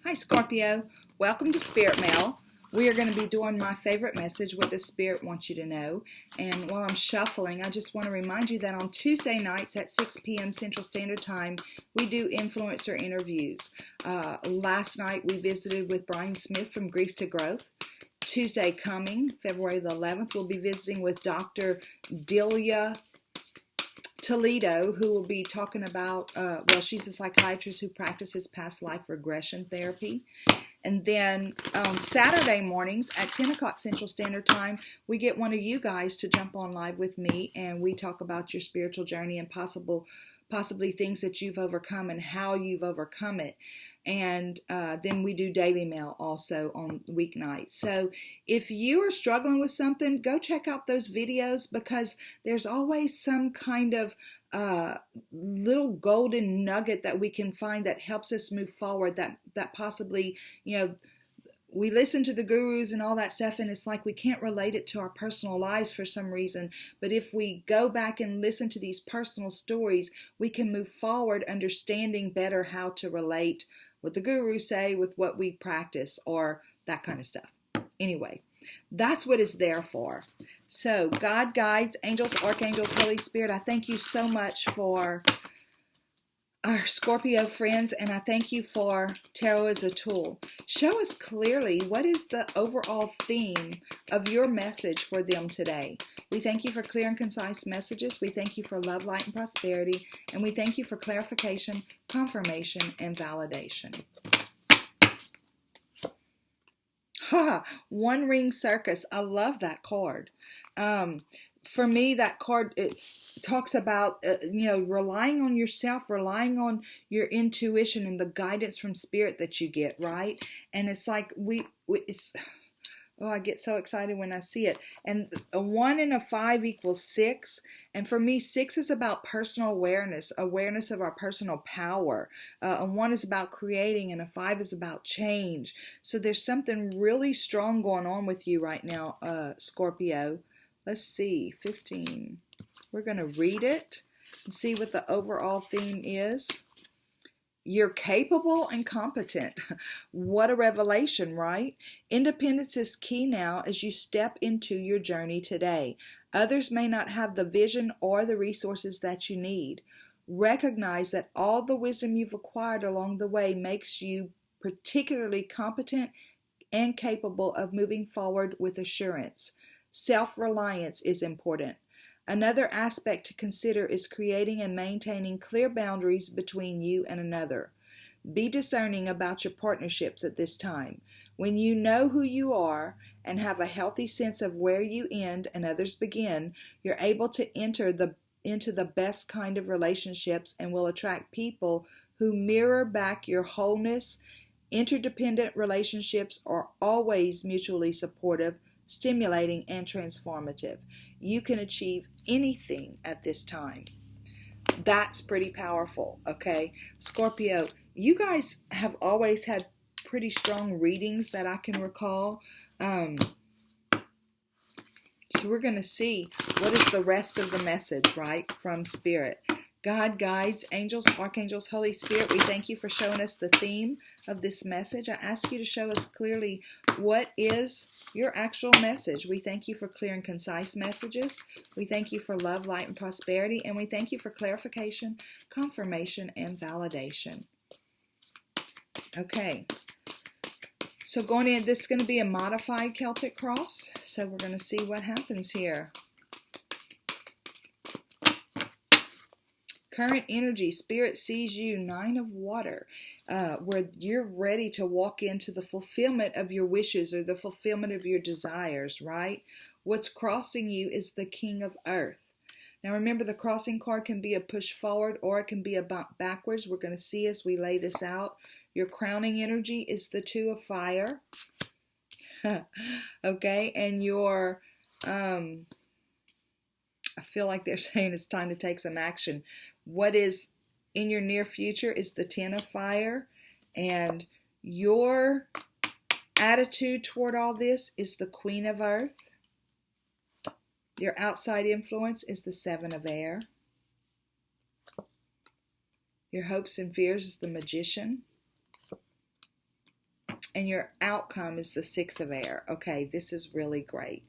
Hi Scorpio, welcome to Spirit Mail. We are going to be doing my favorite message, what does Spirit want you to know? And while I'm shuffling, I just want to remind you that on Tuesday nights at 6 p.m. Central Standard Time, we do influencer interviews. Last night we visited with Brian Smith from Grief to Growth. Tuesday coming, February the 11th, we'll be visiting with Dr. Delia Toledo, who will be talking about, she's a psychiatrist who practices past life regression therapy. And then on Saturday mornings at 10 o'clock Central Standard Time, we get one of you guys to jump on live with me, and we talk about your spiritual journey and possibly things that you've overcome and how you've overcome it. And then we do daily mail also on weeknights. So if you are struggling with something, go check out those videos, because there's always some kind of little golden nugget that we can find that helps us move forward, that possibly, we listen to the gurus and all that stuff, and it's like we can't relate it to our personal lives for some reason. But if we go back and listen to these personal stories, we can move forward understanding better how to relate what the gurus say with what we practice, or that kind of stuff. Anyway, that's what it's there for. So God, guides, angels, archangels, Holy Spirit, I thank you so much for our Scorpio friends, and I thank you for tarot as a tool. Show us clearly what is the overall theme of your message for them today. We thank you for clear and concise messages. We thank you for love, light, and prosperity. And we thank you for clarification, confirmation, and validation. One Ring Circus. I love that card. For me, that card, it talks about, relying on yourself, relying on your intuition and the guidance from Spirit that you get, right? And it's like, I get so excited when I see it. And a 1 and a 5 equals 6. And for me, 6 is about personal awareness of our personal power. A 1 is about creating, and a 5 is about change. So there's something really strong going on with you right now, Scorpio. Let's see, 15. We're going to read it and see what the overall theme is. You're capable and competent. What a revelation, right? Independence is key now as you step into your journey today. Others may not have the vision or the resources that you need. Recognize that all the wisdom you've acquired along the way makes you particularly competent and capable of moving forward with assurance. Self-reliance is important. Another aspect to consider is creating and maintaining clear boundaries between you and another. Be discerning about your partnerships at this time. When you know who you are and have a healthy sense of where you end and others begin, you're able to enter into the best kind of relationships and will attract people who mirror back your wholeness. Interdependent relationships are always mutually supportive, stimulating, and transformative. You can achieve anything at this time. That's pretty powerful, okay? Scorpio, you guys have always had pretty strong readings that I can recall. So we're going to see what is the rest of the message, right, from Spirit. God, guides, angels, archangels, Holy Spirit, we thank you for showing us the theme of this message. I ask you to show us clearly what is your actual message. We thank you for clear and concise messages. We thank you for love, light, and prosperity. And we thank you for clarification, confirmation, and validation. Okay. So going in, this is going to be a modified Celtic cross. So we're going to see what happens here. Current energy, Spirit sees you, 9 of water, where you're ready to walk into the fulfillment of your wishes or the fulfillment of your desires, right? What's crossing you is the King of Earth. Now remember, the crossing card can be a push forward or it can be a bump backwards. We're going to see as we lay this out. Your crowning energy is the 2 of fire. Okay, and your, I feel like they're saying it's time to take some action. What is in your near future is the 10 of fire, and your attitude toward all this is the Queen of Earth. Your outside influence is the 7 of air. Your hopes and fears is the Magician. and your outcome is the Six of Air. Okay, this is really great.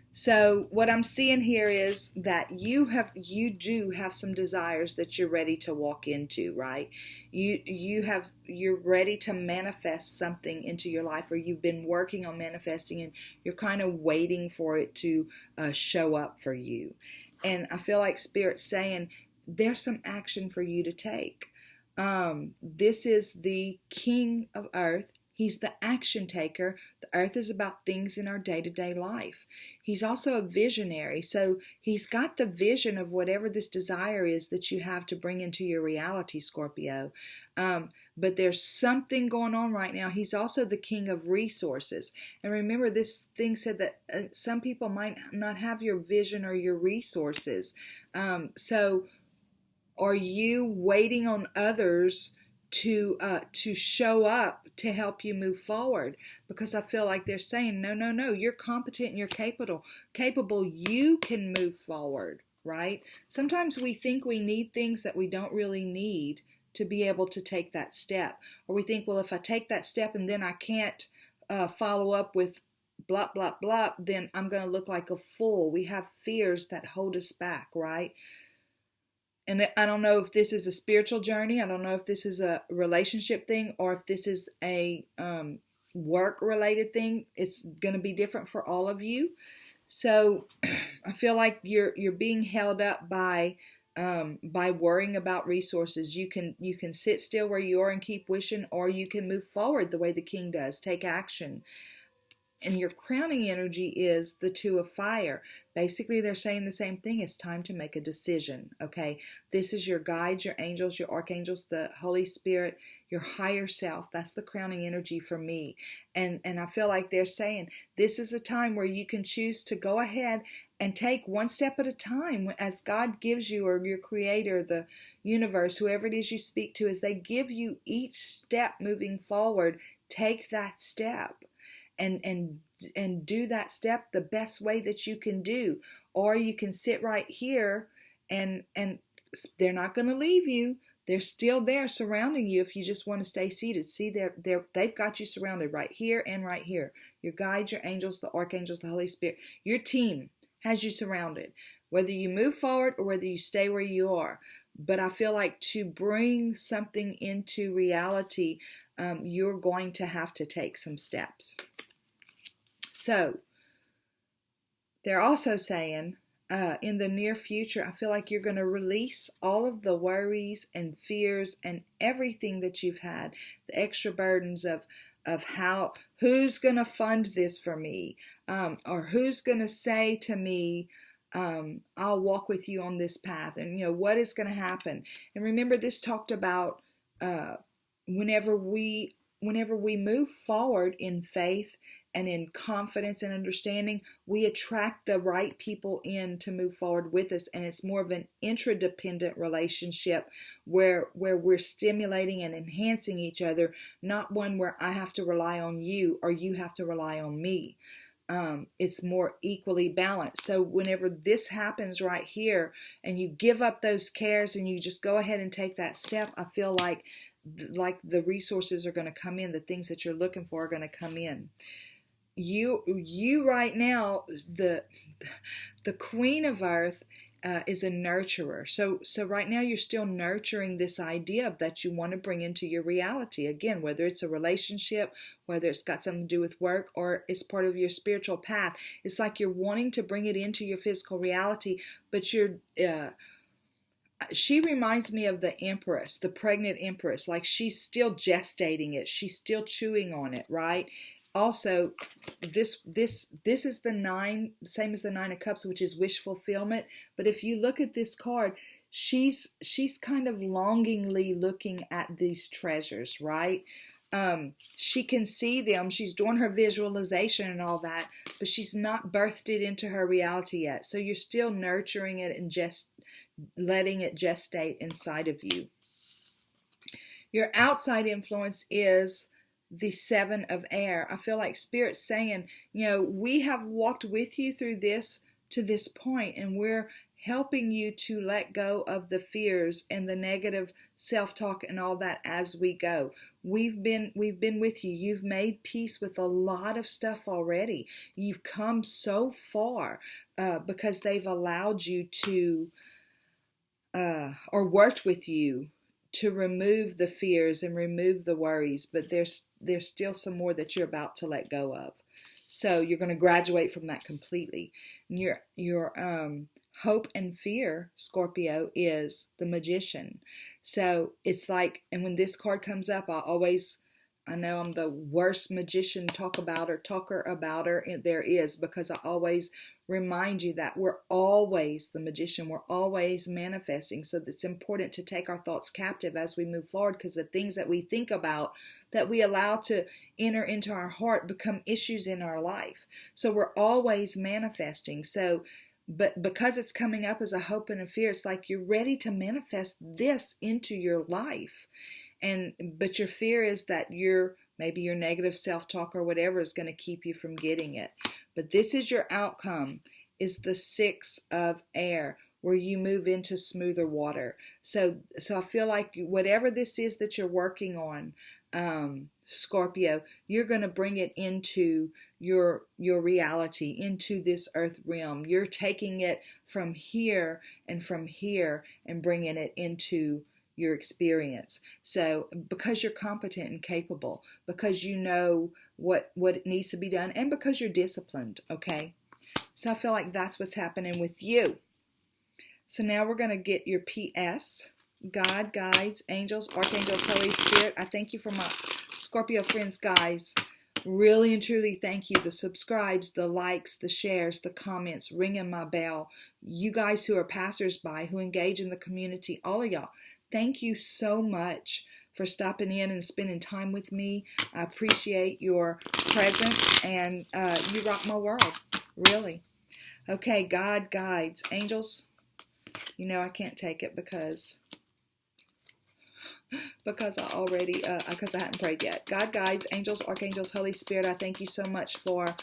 So what I'm seeing here is that you do have some desires that you're ready to walk into, right? You're ready to manifest something into your life, or you've been working on manifesting, and you're kind of waiting for it to show up for you. And I feel like Spirit's saying there's some action for you to take. This is the King of Earth. He's the action taker. The earth is about things in our day-to-day life. He's also a visionary. So he's got the vision of whatever this desire is that you have to bring into your reality, Scorpio. But there's something going on right now. He's also the king of resources. And remember, this thing said that some people might not have your vision or your resources. So are you waiting on others to show up to help you move forward? Because I feel like they're saying, no, you're competent and you're capable. You can move forward, right? Sometimes we think we need things that we don't really need to be able to take that step. Or we think, well, if I take that step and then I can't follow up with blah, blah, blah, then I'm going to look like a fool. We have fears that hold us back, right? And I don't know if this is a spiritual journey. I don't know if this is a relationship thing, or if this is a work-related thing. It's going to be different for all of you. So I feel like you're being held up by worrying about resources. You can sit still where you are and keep wishing, or you can move forward the way the king does. Take action. And your crowning energy is the Two of Fire. Basically, they're saying the same thing. It's time to make a decision, okay? This is your guides, your angels, your archangels, the Holy Spirit, your higher self. That's the crowning energy for me. And I feel like they're saying this is a time where you can choose to go ahead and take one step at a time as God gives you, or your creator, the universe, whoever it is you speak to, as they give you each step moving forward, take that step. And do that step the best way that you can do. Or you can sit right here and they're not going to leave you. They're still there surrounding you if you just want to stay seated. See, they've got you surrounded right here and right here. Your guides, your angels, the archangels, the Holy Spirit. Your team has you surrounded, whether you move forward or whether you stay where you are. But I feel like to bring something into reality, you're going to have to take some steps. So they're also saying in the near future, I feel like you're going to release all of the worries and fears and everything that you've had, the extra burdens of who's going to fund this for me, or who's going to say to me, I'll walk with you on this path, and what is going to happen. And remember, this talked about whenever we move forward in faith and in confidence and understanding, we attract the right people in to move forward with us. And it's more of an interdependent relationship where we're stimulating and enhancing each other, not one where I have to rely on you or you have to rely on me. It's more equally balanced. So whenever this happens right here and you give up those cares and you just go ahead and take that step, I feel like the resources are going to come in. The things that you're looking for are going to come in. You right now, the Queen of Earth is a nurturer. So right now you're still nurturing this idea that you want to bring into your reality. Again, whether it's a relationship, whether it's got something to do with work, or it's part of your spiritual path. It's like you're wanting to bring it into your physical reality, but she reminds me of the Empress, the pregnant Empress. Like she's still gestating it. She's still chewing on it, right? Also, this is the 9, same as the 9 of Cups, which is wish fulfillment. But if you look at this card, she's kind of longingly looking at these treasures, right? She can see them. She's doing her visualization and all that, but she's not birthed it into her reality yet. So you're still nurturing it and just letting it gestate inside of you. Your outside influence is the 7 of Air. I feel like Spirit's saying, we have walked with you through this to this point, and we're helping you to let go of the fears and the negative self-talk and all that as we go. we've been with you. You've made peace with a lot of stuff already. You've come so far because they've allowed you to or worked with you to remove the fears and remove the worries, but there's still some more that you're about to let go of. So you're going to graduate from that completely. And your hope and fear, Scorpio, is the Magician. So it's like, and when this card comes up, I know I'm the worst magician talker about her there is, because I always remind you that we're always the magician. We're always manifesting. So it's important to take our thoughts captive as we move forward, because the things that we think about, that we allow to enter into our heart, become issues in our life. So we're always manifesting. So, but because it's coming up as a hope and a fear, it's like you're ready to manifest this into your life. But your fear is that maybe your negative self-talk or whatever is going to keep you from getting it. But this is your outcome, is the 6 of air, where you move into smoother water. So I feel like whatever this is that you're working on, Scorpio, you're going to bring it into your reality, into this earth realm. You're taking it from here and bringing it into your experience. So because you're competent and capable, because you know what needs to be done, and because you're disciplined, okay? So I feel like that's what's happening with you. So now we're going to get your PS. God, guides, angels, archangels, Holy Spirit. I thank you for my Scorpio friends, guys. Really and truly thank you. The subscribes, the likes, the shares, the comments, ringing my bell. You guys who are passersby, who engage in the community, all of y'all. Thank you so much for stopping in and spending time with me. I appreciate your presence, and you rock my world, really. Okay, God, guides, angels. You know I can't take it because I hadn't prayed yet. God, guides, angels, archangels, Holy Spirit, I thank you so much for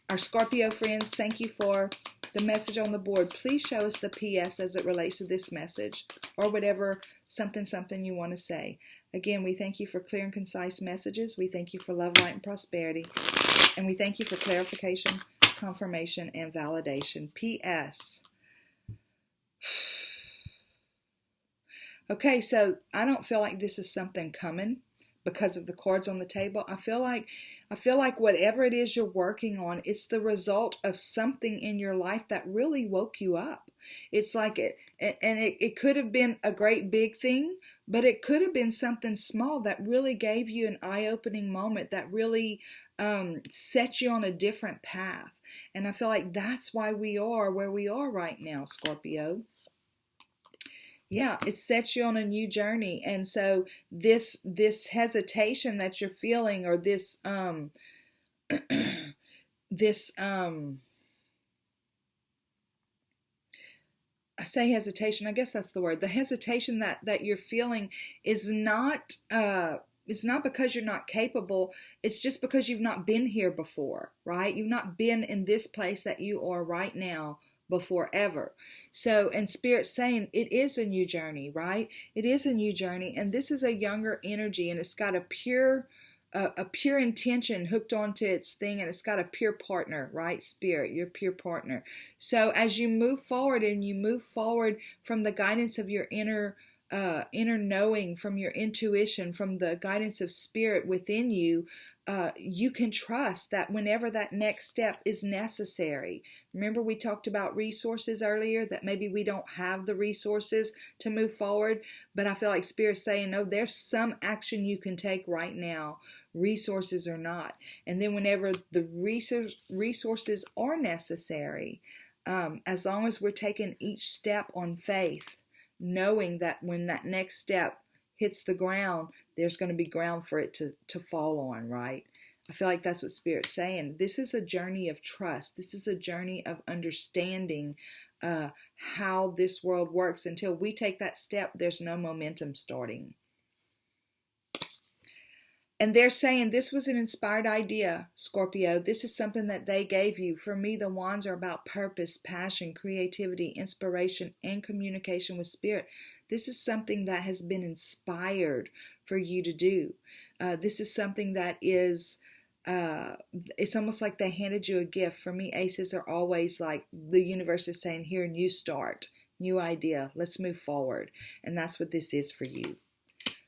our Scorpio friends. Thank you for the message on the board. Please show us the PS as it relates to this message, or whatever something you want to say. Again, we thank you for clear and concise messages. We thank you for love, light, and prosperity. And we thank you for clarification, confirmation, and validation. PS. Okay, so I don't feel like this is something coming because of the cards on the table. I feel like whatever it is you're working on, it's the result of something in your life that really woke you up. It's like it could have been a great big thing, but it could have been something small that really gave you an eye-opening moment that really set you on a different path. And I feel like that's why we are where we are right now, Scorpio. Yeah, it sets you on a new journey. And so this hesitation that you're feeling, or this I say hesitation, I guess that's the word. The hesitation that you're feeling is not because you're not capable. It's just because you've not been here before, right? You've not been in this place that you are right now before ever. So, and Spirit's saying it is a new journey, right? It is a new journey, and this is a younger energy, and it's got a pure intention hooked onto its thing, and it's got a pure partner, right? Spirit, your pure partner. So as you move forward, and you move forward from the guidance of your inner knowing, from your intuition, from the guidance of Spirit within you, you can trust that whenever that next step is necessary. Remember, we talked about resources earlier, that maybe we don't have the resources to move forward, but I feel like Spirit's saying, no, there's some action you can take right now, resources or not. And then whenever the resources are necessary, as long as we're taking each step on faith, knowing that when that next step hits the ground, there's going to be ground for it to fall on, right? I feel like that's what Spirit's saying. This is a journey of trust. This is a journey of understanding how this world works. Until we take that step, there's no momentum starting. And they're saying this was an inspired idea, Scorpio. This is something that they gave you. For me, the wands are about purpose, passion, creativity, inspiration, and communication with Spirit. This is something that has been inspired for you to do. This is something that is, it's almost like they handed you a gift. For me, aces are always like the universe is saying, here, new start, new idea, let's move forward. And that's what this is for you.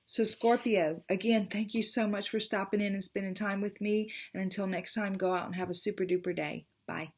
So Scorpio, again, thank you so much for stopping in and spending time with me. And until next time, go out and have a super duper day. Bye.